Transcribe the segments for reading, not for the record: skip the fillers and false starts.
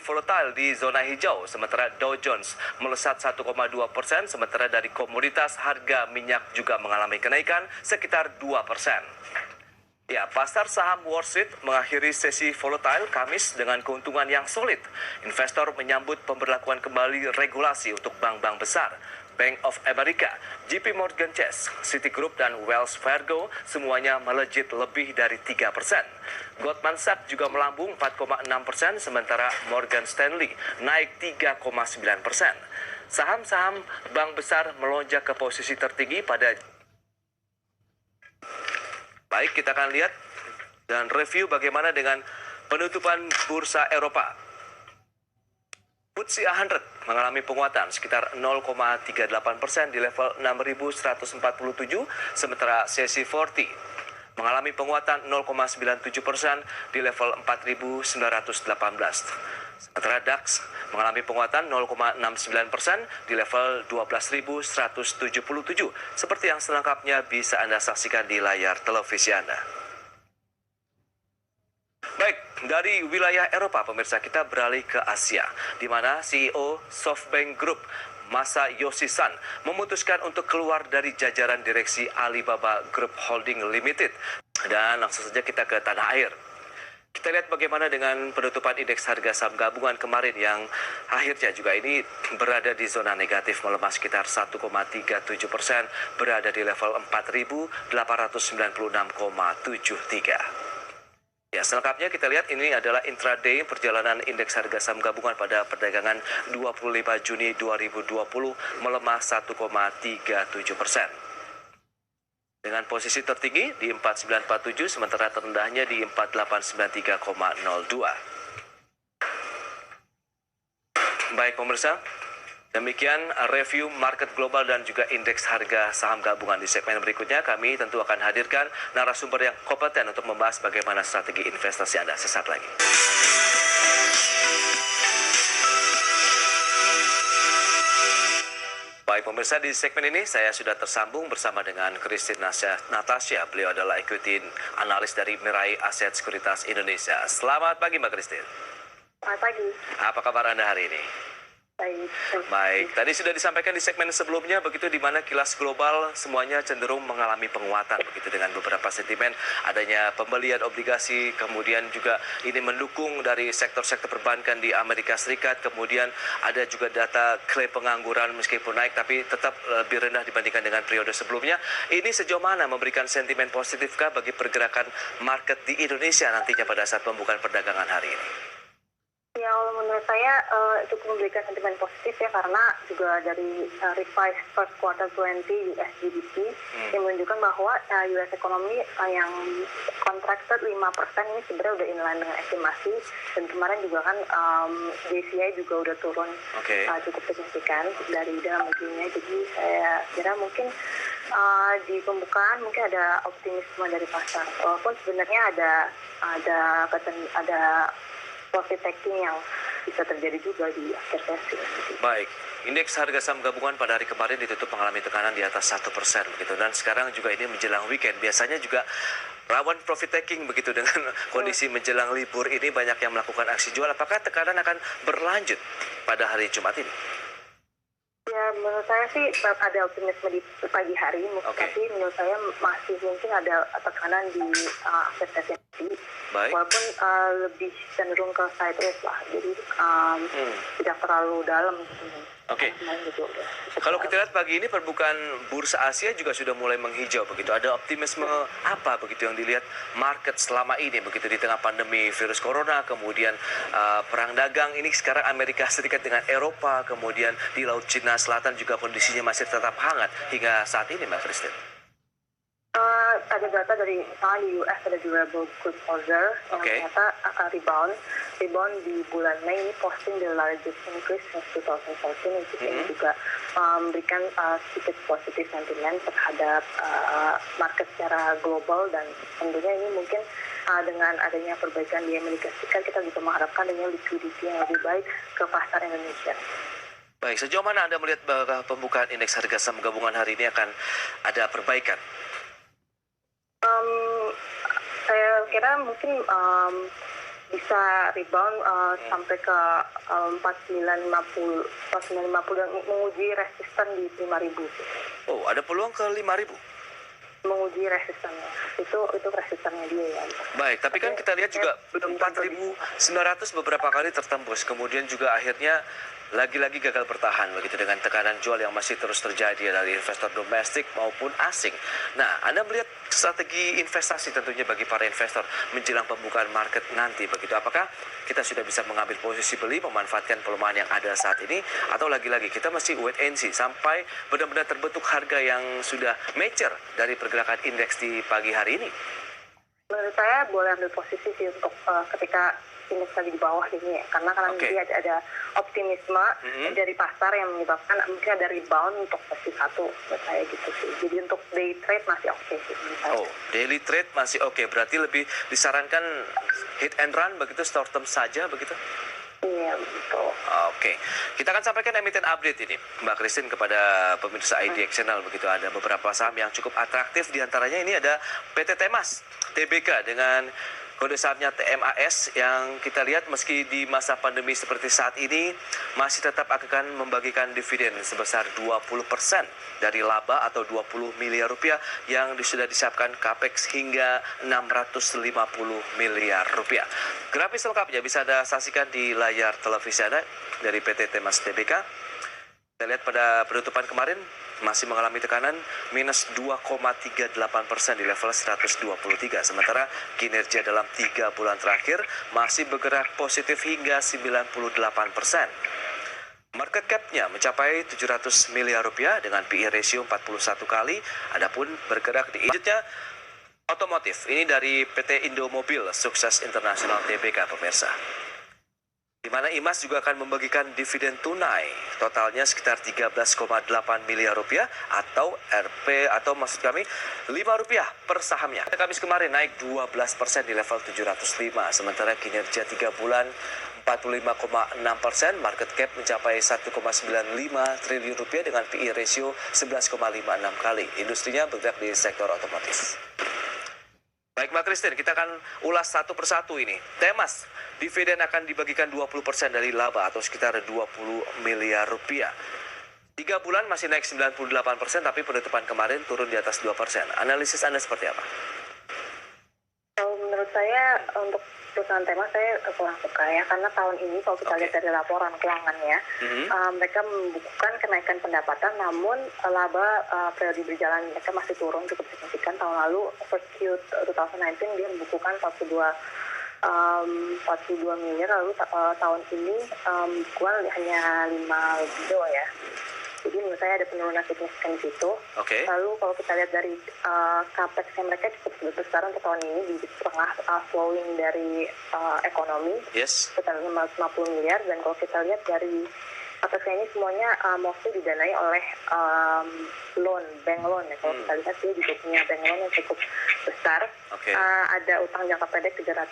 volatile di zona hijau, sementara Dow Jones melesat 1,2%, sementara dari komoditas harga minyak juga mengalami kenaikan sekitar 2%. Ya, pasar saham Wall Street mengakhiri sesi volatile Kamis dengan keuntungan yang solid. Investor menyambut pemberlakuan kembali regulasi untuk bank-bank besar. Bank of America, JP Morgan Chase, Citigroup, dan Wells Fargo semuanya melejit lebih dari 3%. Goldman Sachs juga melambung 4,6%, sementara Morgan Stanley naik 3,9%. Saham-saham bank besar melonjak ke posisi tertinggi pada... Baik, kita akan lihat dan review bagaimana dengan penutupan bursa Eropa. FTSE 100 mengalami penguatan sekitar 0,38% di level 6.147, sementara CAC 40 mengalami penguatan 0,97% di level 4.918. Sementara DAX mengalami penguatan 0,69% di level 12.177. Seperti yang selengkapnya bisa Anda saksikan di layar televisi Anda. Baik, dari wilayah Eropa, pemirsa, kita beralih ke Asia, di mana CEO SoftBank Group, Masayoshi Son, memutuskan untuk keluar dari jajaran direksi Alibaba Group Holding Limited. Dan langsung saja kita ke tanah air. Kita lihat bagaimana dengan penutupan indeks harga saham gabungan kemarin yang akhirnya juga ini berada di zona negatif, melemah sekitar 1,37%, berada di level 4.896,73. Ya, selengkapnya kita lihat ini adalah intraday perjalanan indeks harga saham gabungan pada perdagangan 25 Juni 2020 melemah 1,37%. Dengan posisi tertinggi di 4947, sementara terendahnya di 4893,02. Baik pemirsa, demikian review market global dan juga indeks harga saham gabungan. Di segmen berikutnya kami tentu akan hadirkan narasumber yang kompeten untuk membahas bagaimana strategi investasi Anda. Sesaat lagi. Baik pemirsa, di segmen ini saya sudah tersambung bersama dengan Christine Natasha. Beliau adalah equity analis dari Mirae Asset Sekuritas Indonesia. Selamat pagi Mbak Christine. Selamat pagi. Apa kabar Anda hari ini? Baik, tadi sudah disampaikan di segmen sebelumnya begitu, di mana kilas global semuanya cenderung mengalami penguatan begitu, dengan beberapa sentimen adanya pembelian obligasi, kemudian juga ini mendukung dari sektor-sektor perbankan di Amerika Serikat, kemudian ada juga data klaim pengangguran meskipun naik tapi tetap lebih rendah dibandingkan dengan periode sebelumnya. Ini sejauh mana memberikan sentimen positifkah bagi pergerakan market di Indonesia nantinya pada saat pembukaan perdagangan hari ini? Ya, menurut saya cukup memberikan sentimen positif ya, karena juga dari revised first quarter 20 US GDP yang menunjukkan bahwa US ekonomi yang contracted 5% ini sebenarnya udah inline dengan estimasi, dan kemarin juga kan JCI juga udah turun cukup signifikan dari dalam negerinya. Jadi saya kira mungkin di pembukaan mungkin ada optimisme dari pasar, walaupun sebenarnya ada profit taking yang bisa terjadi juga di akhir sesi. Baik, indeks harga saham gabungan pada hari kemarin ditutup mengalami tekanan di atas 1% begitu, dan sekarang juga ini menjelang weekend, biasanya juga rawan profit taking begitu. Dengan kondisi menjelang libur ini banyak yang melakukan aksi jual. Apakah tekanan akan berlanjut pada hari Jumat ini? Ya, menurut saya sih ada optimisme di pagi hari, tapi menurut saya masih mungkin ada tekanan di akhir sesi. Walaupun lebih cenderung ke sideways lah, jadi tidak terlalu dalam. Kalau kita lihat pagi ini perbukaan bursa Asia juga sudah mulai menghijau begitu. Ada optimisme apa begitu yang dilihat market selama ini begitu di tengah pandemi virus corona, kemudian perang dagang ini sekarang Amerika Serikat dengan Eropa, kemudian di Laut Cina Selatan juga kondisinya masih tetap hangat hingga saat ini, Mbak Christine. Ada data dari misalnya di US ada durable goods order yang ternyata rebound di bulan Mei ini posting the largest increase since 2014, yang juga memberikan sedikit positif sentimen terhadap market secara global, dan tentunya ini mungkin dengan adanya perbaikan di Amerika Serikat kita juga mengharapkan dengan liquidity yang lebih baik ke pasar Indonesia. Baik, sejauh mana Anda melihat bahwa pembukaan indeks harga saham gabungan hari ini akan ada perbaikan? Saya kira mungkin bisa rebound sampai ke 4950 dan menguji resisten di 5.000. Oh, ada peluang ke 5.000. Menguji resistennya. Itu resistennya dia ya. Baik, tapi kan kita lihat juga 4.900 beberapa kali tertembus, kemudian juga akhirnya lagi-lagi gagal bertahan begitu dengan tekanan jual yang masih terus terjadi dari investor domestik maupun asing. Nah, Anda melihat strategi investasi tentunya bagi para investor menjelang pembukaan market nanti begitu. Apakah kita sudah bisa mengambil posisi beli memanfaatkan pelemahan yang ada saat ini, atau lagi-lagi kita masih wait and see sampai benar-benar terbentuk harga yang sudah mature dari pergerakan indeks di pagi hari ini? Menurut saya boleh ambil posisi sih untuk ketika indeks lagi di bawah ini ya, karena nanti ada optimisme dari pasar yang menyebabkan mungkin ada rebound untuk sesi satu, menurut saya gitu sih. Jadi untuk day trade masih oke sih menurut saya. Oh, daily trade masih oke. Berarti lebih disarankan hit and run begitu, short term saja begitu? Iya, betul. Oke, kita akan sampaikan emiten update ini, Mbak Christine, kepada pemirsa IDX Channel begitu. Ada beberapa saham yang cukup atraktif, diantaranya ini ada PT Temas Tbk dengan kode sahamnya TMAS yang kita lihat meski di masa pandemi seperti saat ini masih tetap akan membagikan dividen sebesar 20% dari laba atau 20 miliar rupiah yang sudah disiapkan capex hingga 650 miliar rupiah. Grafis lengkapnya bisa Anda saksikan di layar televisi Anda dari PT Temas Tbk. Kita lihat pada penutupan kemarin masih mengalami tekanan minus 2,38% di level 123. Sementara kinerja dalam 3 bulan terakhir masih bergerak positif hingga 98%. Market cap-nya mencapai 700 miliar rupiah dengan PE ratio 41 kali. Adapun bergerak di induknya otomotif. Ini dari PT Indomobil Sukses Internasional Tbk, pemirsa. Di mana IMAS juga akan membagikan dividen tunai totalnya sekitar 13,8 miliar rupiah atau RP atau maksud kami 5 rupiah per sahamnya. Kamis kemarin naik 12% di level 705, sementara kinerja 3 bulan 45,6%, market cap mencapai 1,95 triliun rupiah dengan PE ratio 11,56 kali. Industrinya bergerak di sektor otomotif. Baik Mbak Christine, kita akan ulas satu persatu ini. Temas, dividen akan dibagikan 20% dari laba atau sekitar 20 miliar rupiah. 3 bulan masih naik 98%, tapi penutupan kemarin turun di atas 2%. Analisis Anda seperti apa? Menurut saya untuk perusahaan Temas saya kurang suka ya, karena tahun ini kalau kita lihat dari laporan keuangannya, mereka membukukan kenaikan pendapatan, namun laba periode berjalan mereka masih turun cukup signifikan. Tahun lalu first Q 2019 dia membukukan 42 miliar, lalu tahun ini bukuan hanya 5 lebih ya. Jadi menurut saya ada penurunan signifikan di situ. Lalu kalau kita lihat dari capex mereka cukup besar untuk tahun ini di tengah slowing dari ekonomi, sekitar 550 miliar. Dan kalau kita lihat dari capex ini semuanya mostly didanai oleh bank loan ya. Kalau kita lihat dia juga punya bank loan yang cukup besar. Ada utang jangka pendek 300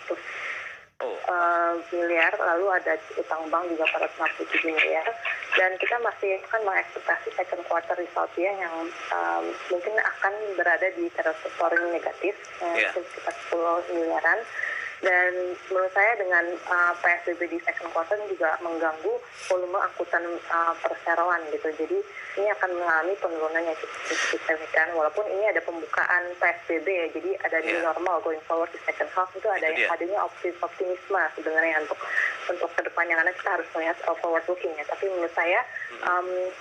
miliar, lalu ada utang bank juga 457 miliar, dan kita masih akan mengekspektasi second quarter result dia yang mungkin akan berada di territory negatif, sekitar 10 miliaran. Dan menurut saya dengan PSBB di second quarter juga mengganggu volume angkutan perseroan gitu. Jadi ini akan mengalami penurunan yang cukup signifikan. Walaupun ini ada pembukaan PSBB ya, jadi ada new normal going forward di second half, itu adanya optimisme sebenarnya untuk kedepannya, karena kita harus melihat forward looking ya. Tapi menurut saya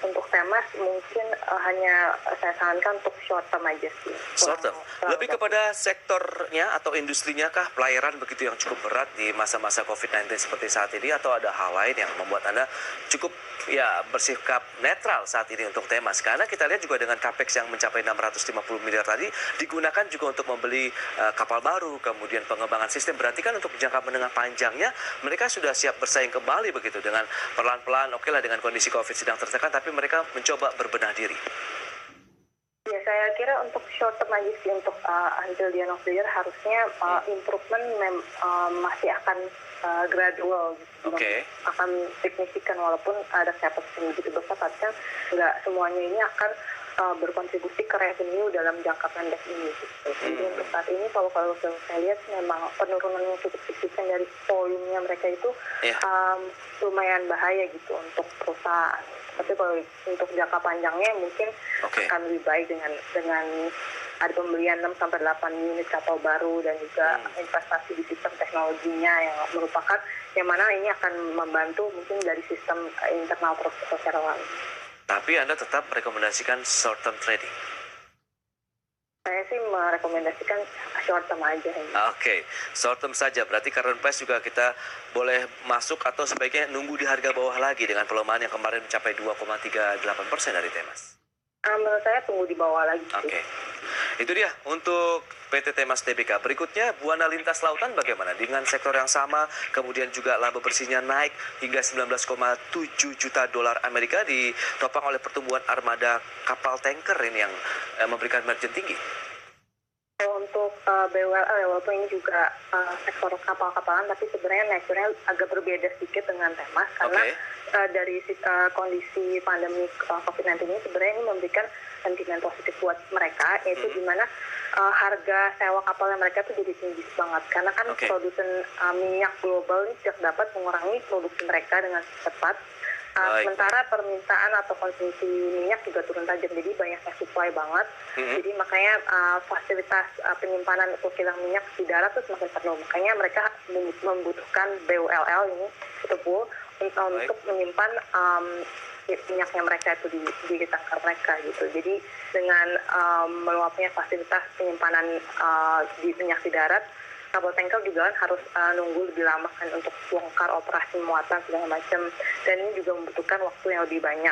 untuk Temas mungkin hanya saya sarankan untuk short term aja sih. Short term. Lebih kepada sektornya atau industrinya kah, pelayaran begitu yang cukup berat di masa-masa COVID-19 seperti saat ini, atau ada hal lain yang membuat Anda cukup bersikap netral saat ini untuk Temas? Karena kita lihat juga dengan capex yang mencapai 650 miliar tadi digunakan juga untuk membeli kapal baru, kemudian pengembangan sistem. Berarti kan untuk jangka menengah panjangnya mereka sudah siap bersaing kembali begitu dengan perlahan-pelan. Oke lah, dengan kondisi COVID sedang tertekan, tapi mereka mencoba berbenah diri. Ya, saya kira untuk short term aja sih, untuk until the end of the year harusnya improvement masih akan gradual gitu. Akan signifikan, walaupun ada capex yang begitu besar, tapi kan nggak semuanya ini akan berkontribusi ke revenue dalam jangka pendek ini. Gitu. Jadi untuk saat ini kalau saya lihat memang penurunan yang cukup signifikan dari volumenya mereka itu lumayan bahaya gitu untuk perusahaan. Tapi kalau untuk jangka panjangnya mungkin akan lebih baik dengan ada pembelian 6-8 unit kapal baru dan juga investasi di sistem teknologinya yang merupakan yang mana ini akan membantu mungkin dari sistem internal perseroan. Tapi Anda tetap merekomendasikan short term trading? Saya sih merekomendasikan short term aja. Oke, short term saja. Berarti current price juga kita boleh masuk atau sebaiknya nunggu di harga bawah lagi dengan pelemahan yang kemarin mencapai 2,38% dari Temas? Menurut saya tunggu di bawah lagi. Oke. Itu dia untuk PT Temas Tbk. Berikutnya Buana Lintas Lautan bagaimana? Dengan sektor yang sama, kemudian juga laba bersihnya naik hingga 19,7 juta dolar Amerika ditopang oleh pertumbuhan armada kapal tanker ini yang memberikan margin tinggi. Untuk BULL, walaupun ini juga sektor kapal-kapalan, tapi sebenarnya nature-nya agak berbeda sedikit dengan Temas karena dari kondisi pandemi COVID-19 ini sebenarnya ini memberikan sentimen positif buat mereka, yaitu di mana harga sewa kapalnya mereka tuh jadi tinggi banget karena kan produsen minyak global ini tidak dapat mengurangi produksi mereka dengan cepat. Sementara permintaan atau konsumsi minyak juga turun tajam, jadi banyaknya supply banget. Jadi makanya fasilitas penyimpanan untuk kilang minyak di darat itu semakin penuh. Makanya mereka membutuhkan BULL ini untuk menyimpan minyaknya mereka itu di tangkar mereka gitu. Jadi dengan meluapnya fasilitas penyimpanan di minyak di darat, kapal tanker juga kan harus nunggu lebih lama kan untuk bongkar operasi muatan segala macam, dan ini juga membutuhkan waktu yang lebih banyak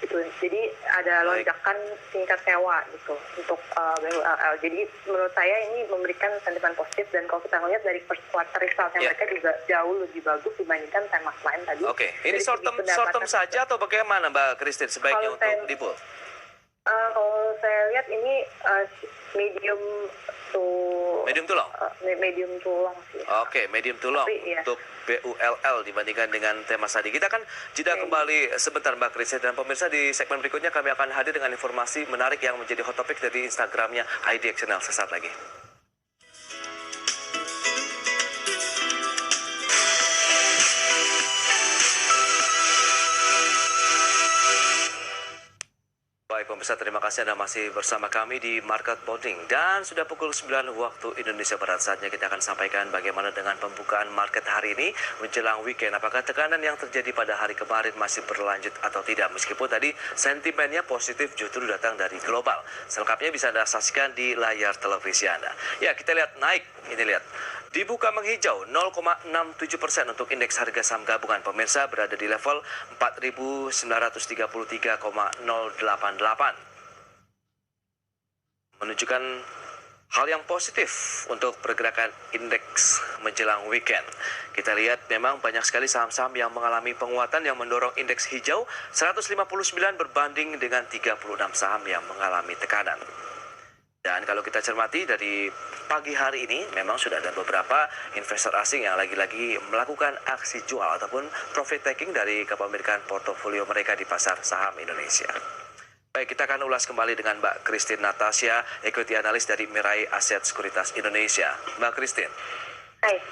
gitu. Jadi ada lonjakan tingkat sewa gitu untuk BULL. Jadi menurut saya ini memberikan sentimen positif, dan kalau kita melihat dari first quarter resultnya mereka juga jauh lebih bagus dibandingkan Temas lain tadi. Ini short term saja atau bagaimana Mbak Christine sebaiknya untuk di bull? Kalau saya lihat ini medium to long. Medium to long sih. Medium to long untuk BULL dibandingkan dengan Temas tadi. Kita akan jeda kembali sebentar Mbak Christine, dan pemirsa di segmen berikutnya kami akan hadir dengan informasi menarik yang menjadi hot topic dari Instagramnya IDX Channel sesaat lagi. Baik pemirsa, terima kasih Anda masih bersama kami di Market Bonding, dan sudah pukul 9 waktu Indonesia Barat. Saatnya kita akan sampaikan bagaimana dengan pembukaan market hari ini menjelang weekend. Apakah tekanan yang terjadi pada hari kemarin masih berlanjut atau tidak, meskipun tadi sentimennya positif justru datang dari global. Selengkapnya bisa Anda saksikan di layar televisi Anda. Ya, kita lihat naik, ini lihat. Dibuka menghijau 0,67% untuk indeks harga saham gabungan. Pemirsa berada di level 4.933,088. Menunjukkan hal yang positif untuk pergerakan indeks menjelang weekend. Kita lihat memang banyak sekali saham-saham yang mengalami penguatan yang mendorong indeks hijau 159 berbanding dengan 36 saham yang mengalami tekanan. Dan kalau kita cermati dari pagi hari ini, memang sudah ada beberapa investor asing yang lagi-lagi melakukan aksi jual ataupun profit taking dari kepemilikan portofolio mereka di pasar saham Indonesia. Baik, kita akan ulas kembali dengan Mbak Christine Natasha, equity analis dari Mirai Aset Sekuritas Indonesia. Mbak Christine. Hai.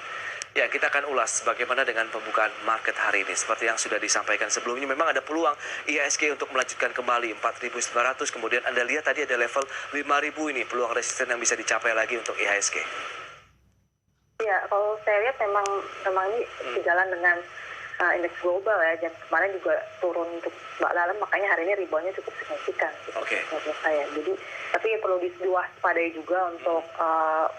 Ya, kita akan ulas bagaimana dengan pembukaan market hari ini. Seperti yang sudah disampaikan sebelumnya, memang ada peluang IHSG untuk melanjutkan kembali 4.900. Kemudian Anda lihat tadi ada level 5.000 ini, peluang resisten yang bisa dicapai lagi untuk IHSG. Ya, kalau saya lihat memang ini sejalan dengan indeks global ya, dan kemarin juga turun untuk dalam, makanya hari ini reboundnya cukup signifikan menurut saya. Jadi tapi perlu diwaspadai juga untuk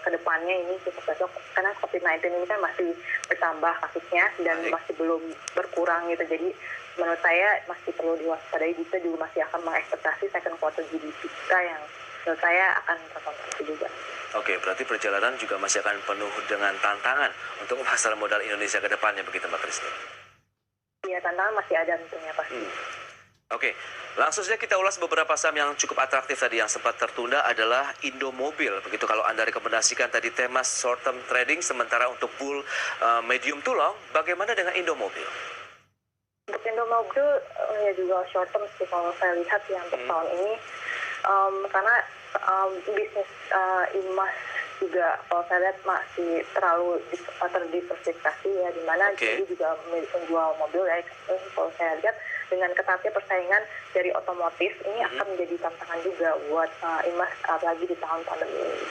kedepannya ini cukup besok, karena COVID-19 ini kan masih bertambah kasusnya dan masih belum berkurang gitu. Jadi menurut saya masih perlu diwaspadai, kita juga masih akan mengekspektasi second quarter GDP kita yang menurut saya akan terkontraksi juga. Berarti perjalanan juga masih akan penuh dengan tantangan untuk pasar modal Indonesia ke depannya, begitu Mbak Christine? Iya, tantangan masih ada tentunya pasti. Langsung saja kita ulas beberapa saham yang cukup atraktif tadi yang sempat tertunda adalah Indomobil. Begitu kalau Anda rekomendasikan tadi Temas short term trading, sementara untuk bull medium to long, bagaimana dengan Indomobil? Untuk Indomobil ya juga short term sih kalau saya lihat ya untuk tahun ini. karena bisnis emas juga kalau saya lihat masih terlalu terdiversifikasi ya, di mana Oke. jadi juga menjual mobil ya. Kalau saya lihat dengan ketatnya persaingan dari otomotif ini akan menjadi tantangan juga buat emas apalagi di tahun pandemi ini.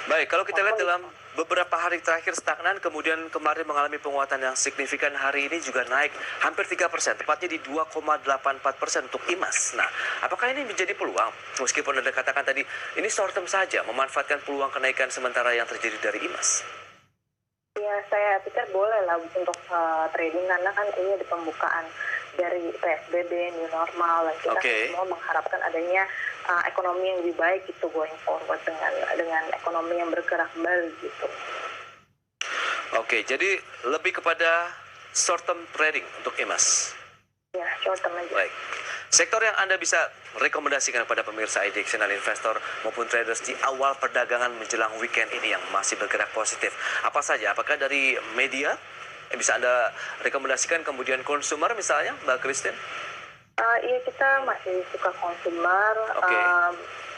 Baik, kalau kita lihat dalam beberapa hari terakhir stagnan, kemudian kemarin mengalami penguatan yang signifikan, hari ini juga naik hampir 3%, tepatnya di 2,84% untuk emas. Nah, apakah ini menjadi peluang? Meskipun Anda katakan tadi, ini short term saja, memanfaatkan peluang kenaikan sementara yang terjadi dari emas. Ya, saya pikir boleh lah untuk trading karena kan ini ada pembukaan dari PSBB, new normal, dan kita semua mengharapkan adanya ekonomi yang lebih baik gitu going forward dengan ekonomi yang bergerak kembali gitu. Oke, jadi lebih kepada short term trading untuk emas. Ya, short term aja. Baik. Sektor yang Anda bisa rekomendasikan kepada pemirsa IDX dan investor maupun traders di awal perdagangan menjelang weekend ini yang masih bergerak positif. Apa saja? Apakah dari media yang bisa Anda rekomendasikan, kemudian konsumer misalnya, Mbak Christine? Iya, kita masih suka konsumer.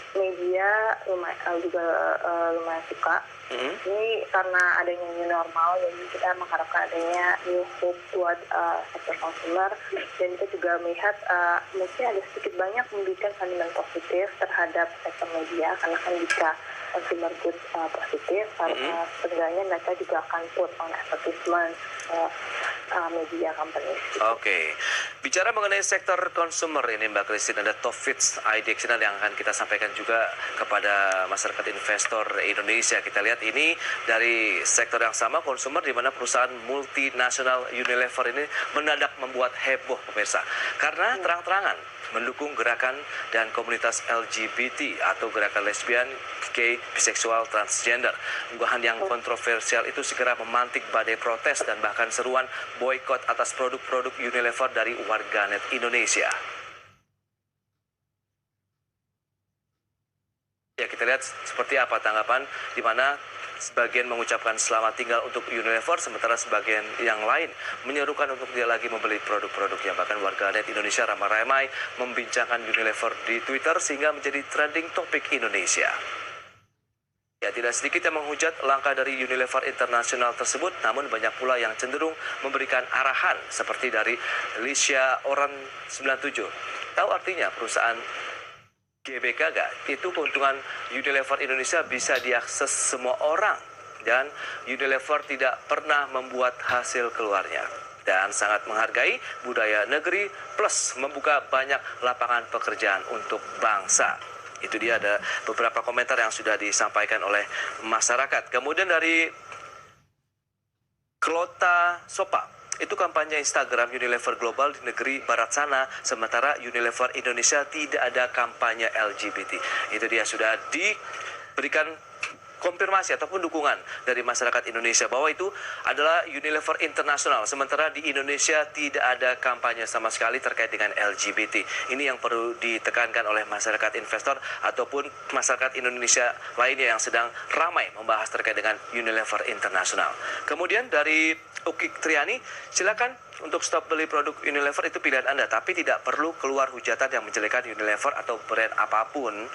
Media juga lumayan suka. Ini karena adanya new normal, jadi kita mengharapkan adanya new hope buat sektor konsumer, dan kita juga melihat mungkin ada sedikit banyak memberikan sentimen positif terhadap sektor media, karena kan jika consumer goods positif, setidaknya mereka juga akan put on advertisement media company. Oke. Bicara mengenai sektor konsumer ini, Mbak Christine, ada top fits IDX yang akan kita sampaikan juga kepada masyarakat investor Indonesia. Kita lihat ini dari sektor yang sama, konsumer, di mana perusahaan multinasional Unilever ini mendadak membuat heboh pemirsa. Karena terang-terangan mendukung gerakan dan komunitas LGBT atau gerakan lesbian, gay, biseksual, transgender. Unggahan yang kontroversial itu segera memantik badai protes dan bahkan seruan boykot atas produk-produk Unilever dari warganet Indonesia. Ya, kita lihat seperti apa tanggapan, di mana sebagian mengucapkan selamat tinggal untuk Unilever, sementara sebagian yang lain menyerukan untuk tidak lagi membeli produk-produknya. Bahkan warganet Indonesia ramai-ramai membincangkan Unilever di Twitter sehingga menjadi trending topik Indonesia. Ya, tidak sedikit yang menghujat langkah dari Unilever Internasional tersebut, namun banyak pula yang cenderung memberikan arahan seperti dari Lisha Oran 97. Tahu artinya perusahaan GBK gak? Itu keuntungan Unilever Indonesia bisa diakses semua orang, dan Unilever tidak pernah membuat hasil keluarnya dan sangat menghargai budaya negeri plus membuka banyak lapangan pekerjaan untuk bangsa. Itu dia, ada beberapa komentar yang sudah disampaikan oleh masyarakat. Kemudian dari Klota Sopa, itu kampanye Instagram Unilever Global di negeri barat sana, sementara Unilever Indonesia tidak ada kampanye LGBT. Itu dia, sudah diberikan konfirmasi ataupun dukungan dari masyarakat Indonesia bahwa itu adalah Unilever Internasional, sementara di Indonesia tidak ada kampanye sama sekali terkait dengan LGBT. Ini yang perlu ditekankan oleh masyarakat investor ataupun masyarakat Indonesia lainnya yang sedang ramai membahas terkait dengan Unilever Internasional. Kemudian dari Ukik Triani, silakan untuk stop beli produk Unilever, itu pilihan Anda, tapi tidak perlu keluar hujatan yang menjelekan Unilever atau brand apapun.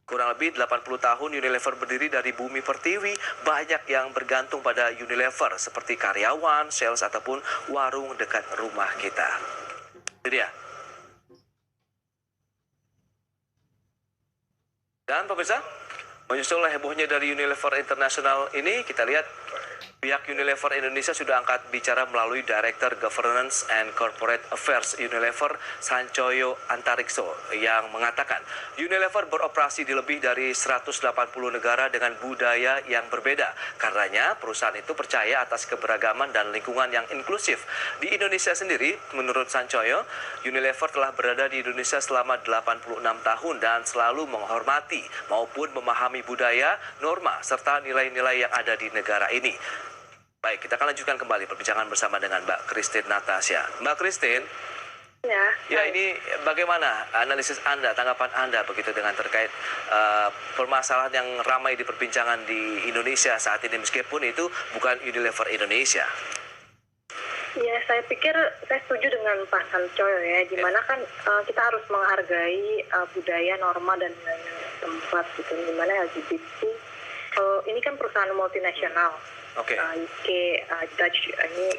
Kurang lebih 80 tahun Unilever berdiri dari bumi pertiwi, banyak yang bergantung pada Unilever seperti karyawan, sales, ataupun warung dekat rumah kita. Itu dia. Dan pemirsa, menyusul hebohnya dari Unilever Internasional ini, kita lihat pihak Unilever Indonesia sudah angkat bicara melalui Director Governance and Corporate Affairs Unilever, Sancoyo Antarikso, yang mengatakan Unilever beroperasi di lebih dari 180 negara dengan budaya yang berbeda. Karenanya perusahaan itu percaya atas keberagaman dan lingkungan yang inklusif. Di Indonesia sendiri, menurut Sancoyo, Unilever telah berada di Indonesia selama 86 tahun dan selalu menghormati maupun memahami budaya, norma, serta nilai-nilai yang ada di negara ini. Baik, kita akan lanjutkan kembali perbincangan bersama dengan Mbak Christine Natasha. Mbak Christine, ya ini bagaimana analisis Anda, tanggapan Anda begitu dengan terkait permasalahan yang ramai di perbincangan di Indonesia saat ini, meskipun itu bukan Unilever Indonesia? Ya, saya pikir saya setuju dengan Pak Sancoy ya, di mana kan kita harus menghargai budaya, norma, dan nilai tempat gitu, di mana LGBT ini kan perusahaan multinasional, Oke. UK, Dutch, ini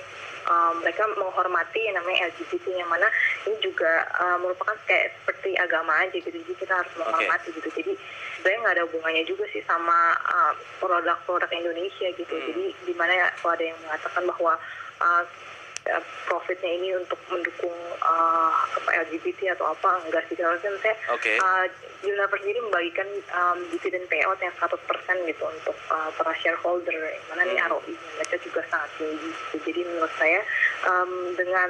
mereka menghormati yang namanya LGBT, yang mana ini juga merupakan kayak seperti agama aja gitu, jadi kita harus menghormati gitu. Jadi sebenarnya nggak ada hubungannya juga sih sama produk-produk Indonesia gitu. Jadi di mana ya, kalau ada yang mengatakan bahwa profitnya ini untuk mendukung LGBT atau apa, enggak sih. Kalau saya Unilever sendiri membagikan dividen payout yang 100% gitu untuk para shareholder, yang mana nih ROI mereka juga sangat tinggi gitu. Jadi menurut saya dengan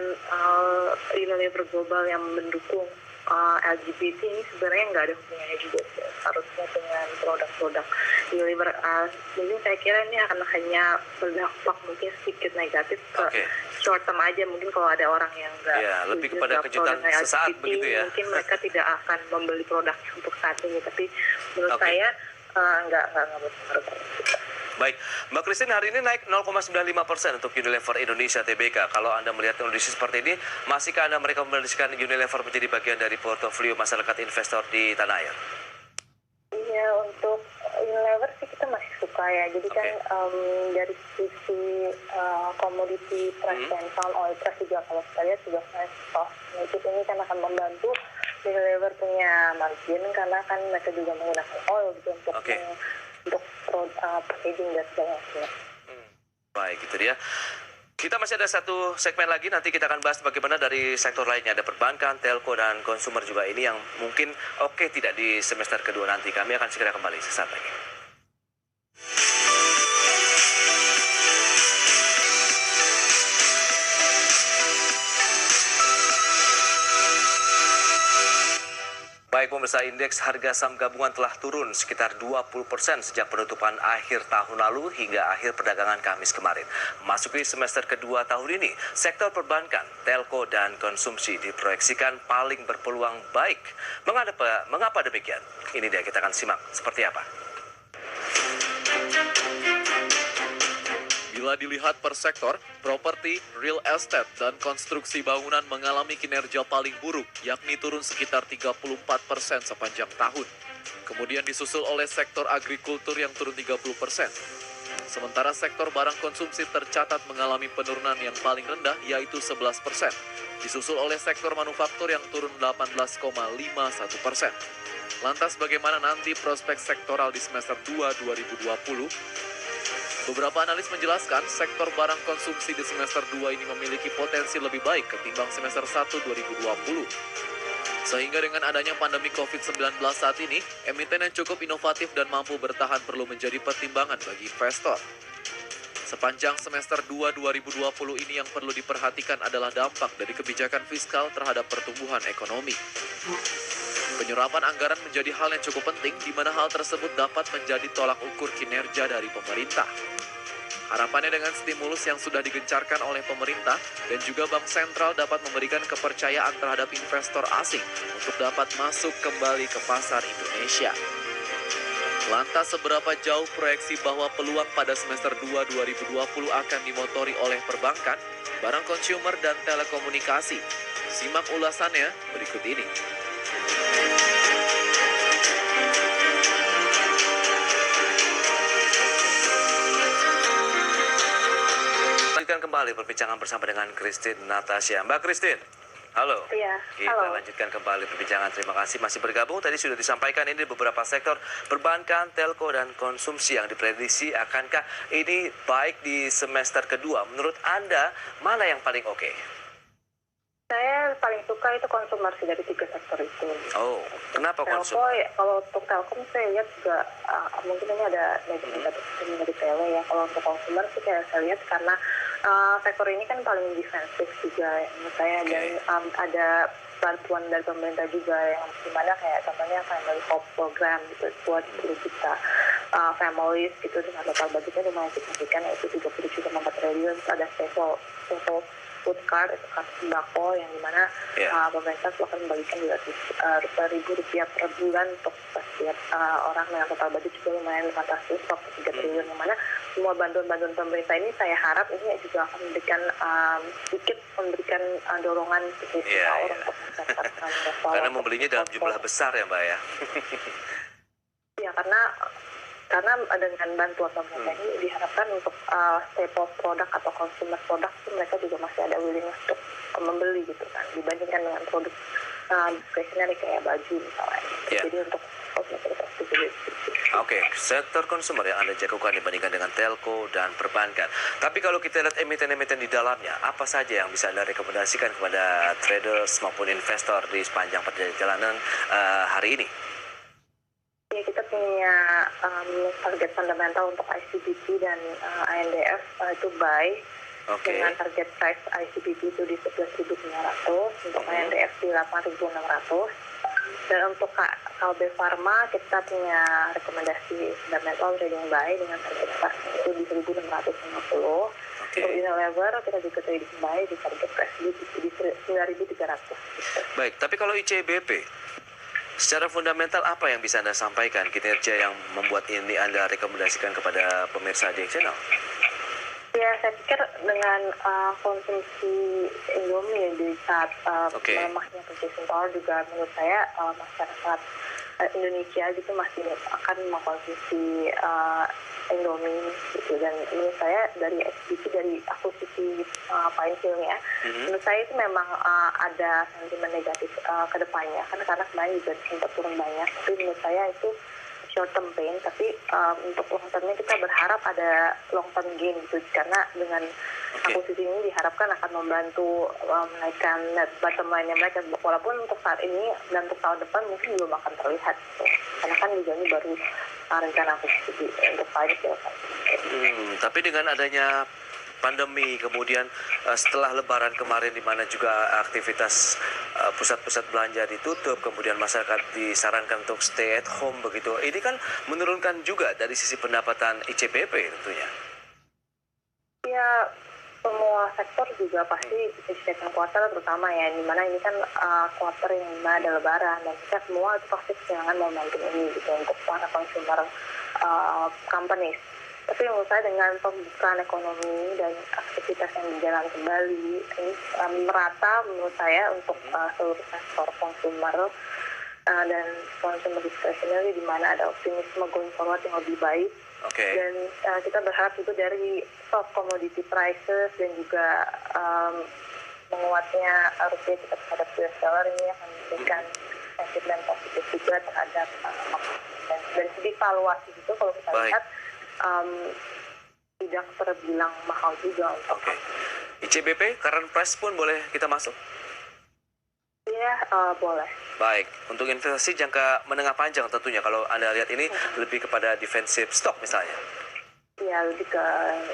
Unilever Global yang mendukung LGBT ini sebenarnya nggak ada hubungannya juga sih, harusnya dengan produk-produk Unilever. Mungkin saya kira ini akan hanya berdampak mungkin sedikit negatif ke short term aja, mungkin kalau ada orang yang nggak lebih kepada kejutan sesaat LGBT, begitu ya. mungkin mereka tidak akan membeli produk untuk saat ini, tapi menurut saya nggak berpengaruh. Baik, Mbak Christine, hari ini naik 0,95% untuk Unilever Indonesia Tbk. Kalau Anda melihat kondisi seperti ini, masihkah Anda merekomendasikan Unilever menjadi bagian dari portofolio masyarakat investor di tanah air? Iya, untuk Unilever sih kita masih suka ya. Jadi kan dari sisi komoditi price dan palm oil price juga, kalau kita lihat juga price cost. Ini kan akan membantu Unilever punya margin, karena kan mereka juga menggunakan oil gitu untuk packaging dan sebagainya. Baik, itu dia. Kita masih ada satu segmen lagi, nanti kita akan bahas bagaimana dari sektor lainnya. Ada perbankan, telco, dan konsumer juga ini yang mungkin tidak di semester kedua nanti. Kami akan segera kembali sesaat lagi. Baik pemirsa, indeks harga saham gabungan telah turun sekitar 20% sejak penutupan akhir tahun lalu hingga akhir perdagangan Kamis kemarin. Memasuki semester kedua tahun ini, sektor perbankan, telco, dan konsumsi diproyeksikan paling berpeluang baik. Mengapa demikian? Ini dia, kita akan simak seperti apa. Bila dilihat per sektor, properti, real estate, dan konstruksi bangunan mengalami kinerja paling buruk, yakni turun sekitar 34% sepanjang tahun. Kemudian disusul oleh sektor agrikultur yang turun 30%. Sementara sektor barang konsumsi tercatat mengalami penurunan yang paling rendah, yaitu 11%. Disusul oleh sektor manufaktur yang turun 18,51%. Lantas bagaimana nanti prospek sektoral di semester 2 2020? Beberapa analis menjelaskan sektor barang konsumsi di semester 2 ini memiliki potensi lebih baik ketimbang semester 1 2020. Sehingga dengan adanya pandemi COVID-19 saat ini, emiten yang cukup inovatif dan mampu bertahan perlu menjadi pertimbangan bagi investor. Sepanjang semester 2 2020 ini yang perlu diperhatikan adalah dampak dari kebijakan fiskal terhadap pertumbuhan ekonomi. Penyerapan anggaran menjadi hal yang cukup penting, di mana hal tersebut dapat menjadi tolak ukur kinerja dari pemerintah. Harapannya dengan stimulus yang sudah digencarkan oleh pemerintah dan juga Bank Sentral dapat memberikan kepercayaan terhadap investor asing untuk dapat masuk kembali ke pasar Indonesia. Lantas seberapa jauh proyeksi bahwa peluang pada semester 2 2020 akan dimotori oleh perbankan, barang konsumer, dan telekomunikasi? Simak ulasannya berikut ini. Lanjutkan kembali perbincangan bersama dengan Christine Natasha. Mbak Christine, halo. Iya, Kita lanjutkan kembali perbincangan. Terima kasih masih bergabung. Tadi sudah disampaikan ini beberapa sektor perbankan, telco, dan konsumsi yang diprediksi. Akankah ini baik di semester kedua? Menurut Anda, mana yang paling oke? Saya paling suka itu konsumer sih dari 3 sektor itu. Oh, kenapa Telco, konsumer? kalau untuk Telkom saya lihat juga mungkin ini ada negatif dari PW ya. Kalau untuk konsumer sih kayak saya lihat karena sektor ini kan paling defensif juga ya, menurut saya. Dan ada bantuan dari pemerintah juga yang dimana kayak contohnya Family Hope Program gitu buat 10 juta families gitu dengan total budgetnya lumayan signifikan, yaitu 37,4 triliun. Ada special food card atau kartu sembako yang dimana pemerintah akan membagikan Rp200.000 per bulan untuk setiap orang dengan total budget juga lumayan fantastis 3 triliun, yang mana semua bantuan-bantuan pemerintah ini saya harap ini juga akan memberikan dorongan untuk masyarakat karena membelinya dalam jumlah besar ya Mbak ya. Ya, karena dengan bantuan pemerintah ini diharapkan untuk staple produk atau consumer produk itu mereka juga masih ada willingness untuk membeli gitu kan, dibandingkan dengan produk discretionary kayak baju misalnya. Jadi untuk Oke, sektor konsumer yang Anda jagokan dibandingkan dengan telco dan perbankan. Tapi kalau kita lihat emiten-emiten di dalamnya, apa saja yang bisa Anda rekomendasikan kepada traders maupun investor di sepanjang perjalanan hari ini? Ya, kita punya target fundamental untuk ICBP dan INDF itu buy. Dengan target price ICBP itu di 11.900, untuk INDF di 8.600. Dan untuk Kalbe Pharma kita punya rekomendasi fundamental trading buy dengan target price itu di 1.650. Untuk Unilever kita juga trading buy di target price di 9.300. Baik, tapi kalau ICBP secara fundamental apa yang bisa Anda sampaikan kinerja yang membuat ini Anda rekomendasikan kepada pemirsa di channel? Ya, saya pikir dengan konsumsi Indomie di saat melemahnya purchasing power juga menurut saya masyarakat Indonesia gitu masih akan mengkonsumsi Indomie gitu, dan menurut saya dari SBC dari akuisisi Painfilnya menurut saya itu memang ada sentimen negatif ke depannya karena kemarin juga sempat turun banyak, tapi menurut saya itu short term pain, tapi untuk long termnya kita berharap ada long term gain gitu, karena dengan akuisisi ini diharapkan akan membantu menaikkan net bottom line-nya mereka, walaupun untuk saat ini dan untuk tahun depan mungkin belum akan terlihat gitu. Karena kan juga ini baru rencana akuisisi untuk Painfil kan. Tapi dengan adanya pandemi, kemudian setelah Lebaran kemarin di mana juga aktivitas pusat-pusat belanja ditutup, kemudian masyarakat disarankan untuk stay at home begitu. Ini kan menurunkan juga dari sisi pendapatan ICBP tentunya. Ya, semua sektor juga pasti di second quarter terutama ya, di mana ini kan quarter yang dimana ada Lebaran dan kita semua itu pasti kehilangan momentum ini gitu untuk para consumer companies. Tapi menurut saya dengan pembukaan ekonomi dan aktivitas yang berjalan kembali ini merata menurut saya untuk seluruh sektor konsumer dan consumer discretionary, di mana ada optimisme going forward yang lebih baik. Dan kita berharap juga dari soft commodity prices dan juga menguatnya rupiah kita terhadap US dollar ini akan memberikan sentimen positif juga terhadap dan segi valuasi gitu kalau kita lihat tidak terbilang mahal juga untuk ICBP current price pun boleh kita masuk? Iya, boleh. Baik, untuk investasi jangka menengah panjang tentunya kalau Anda lihat ini lebih kepada defensive stock misalnya. Iya, lebih ke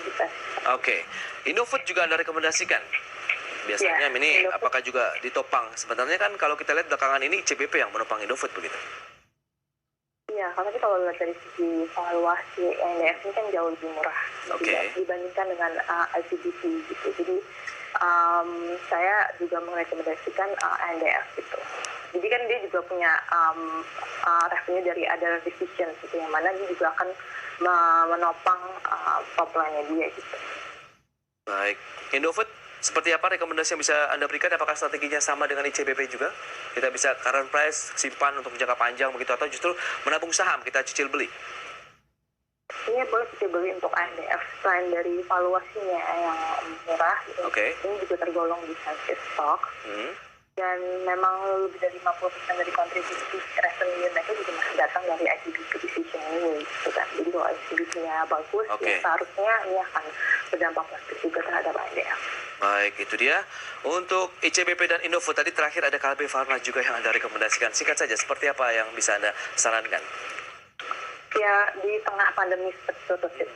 defensive. Indofood juga Anda rekomendasikan? Biasanya ini Indofood. Apakah juga ditopang? Sebenarnya kan kalau kita lihat belakangan ini ICBP yang menopang Indofood begitu. Iya, karena kalau lihat dari segi valuasi NDF ini kan jauh lebih murah dibandingkan dengan ICBP gitu. Jadi saya juga merekomendasikan NDF gitu. Jadi kan dia juga punya revenue dari other division gitu, yang mana dia juga akan menopang top line-nya dia gitu. Baik, Indofood seperti apa rekomendasi yang bisa Anda berikan? Apakah strateginya sama dengan ICBP juga? Kita bisa current price, simpan untuk jangka panjang begitu, atau justru menabung saham, kita cicil beli? Ini boleh cicil beli untuk ANDF, selain dari valuasinya yang murah, ini juga tergolong defensive stock. Dan memang lebih dari 50% dari kontribusi revenue mereka juga masih datang dari ICBP division ini gitu kan. Jadi kalau ICBP-nya bagus, ya seharusnya ini akan berdampak positif juga terhadap ANDF. Baik, itu dia. Untuk ICBP dan Indofood, tadi terakhir ada Kalbe Pharma juga yang Anda rekomendasikan. Singkat saja, seperti apa yang bisa Anda sarankan? Ya, di tengah pandemi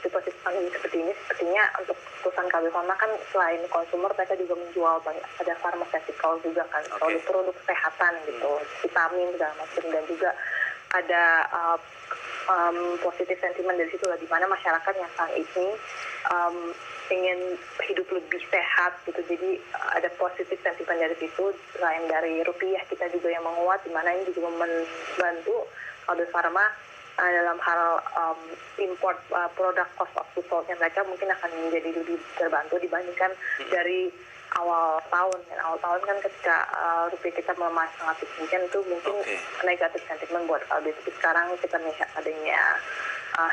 situasi pandemi seperti ini, sepertinya untuk perusahaan Kalbe Pharma kan selain konsumer, mereka juga menjual banyak, ada pharmaceutical juga kan, produk-produk kesehatan gitu, vitamin segala macam, dan juga ada positif sentimen dari situ lah, di mana masyarakat yang saat ini ingin hidup lebih sehat gitu. Jadi ada positif sentimen dari situ. Selain dari rupiah kita juga yang menguat, di mana ini juga membantu Kalbe Farma dalam hal import produk cost of goods sold-nya mereka mungkin akan menjadi lebih terbantu dibandingkan dari awal tahun. Dan awal tahun kan ketika rupiah kita melemah sangat signifikan, itu mungkin negatif sentimen buat Kalbe. Tapi sekarang kita melihat adanya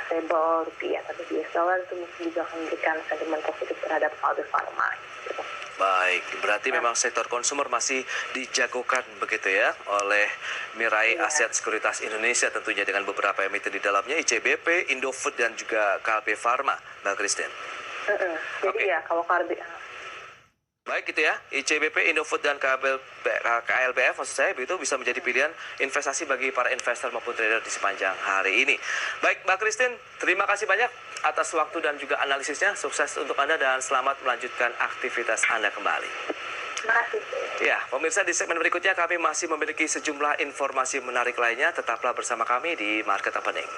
stable rupiah atau US dollar, itu mungkin juga akan memberikan sentimen positif terhadap Kalbe Farma. Gitu. Baik, berarti memang sektor konsumer masih dijagokan begitu ya oleh Mirai Aset Sekuritas Indonesia, tentunya dengan beberapa emiten di dalamnya, ICBP, Indofood, dan juga Kalbe Farma, Mbak Christine. Jadi ya kalau Kalbe... Baik gitu ya, ICBP, Indofood, dan KLBF maksud saya begitu bisa menjadi pilihan investasi bagi para investor maupun trader di sepanjang hari ini. Baik Mbak Christine, terima kasih banyak atas waktu dan juga analisisnya. Sukses untuk Anda dan selamat melanjutkan aktivitas Anda kembali. Terima kasih. Ya, pemirsa, di segmen berikutnya kami masih memiliki sejumlah informasi menarik lainnya. Tetaplah bersama kami di Market Opening.